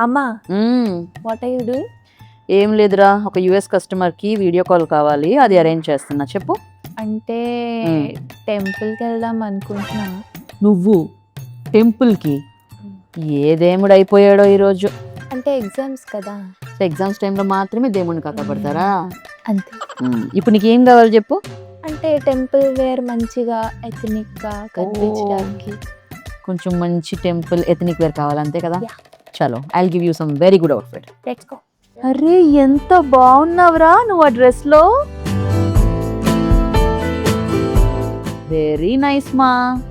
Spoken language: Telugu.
అమ్మా, మ్మ్. What are you doing? ఏం లేదురా, ఒక యుఎస్ కస్టమర్కి వీడియో కాల్ కావాలి, అది అరేంజ్ చేస్తున్నా. చెప్పు. అంటే టెంపుల్కి వెళ్దాం అనుకుంటున్నా. నువ్వు టెంపుల్కి? ఏ దేవుడు అయిపోయాడో ఈరోజు. అంటే ఎగ్జామ్స్ కదా. సో ఎగ్జామ్స్ టైంలో మాత్రమే దేవుడిని కథపడతారా? అంతే. ఇప్పుడు నీకు ఏం కావాలి చెప్పు. అంటే టెంపుల్ వేర్ మంచిగా ఎథనిక్ గా కనిపించడానికి. కొంచెం మంచి టెంపుల్ ఎథనిక్ వేర్ కావాలి, అంతే కదా? Yeah. చలో, I will give you some very good outfit. Let's go. అరే ఎంత బాగున్నావురా నువ్వు ఆ డ్రెస్ లో. వెరీ నైస్ మా.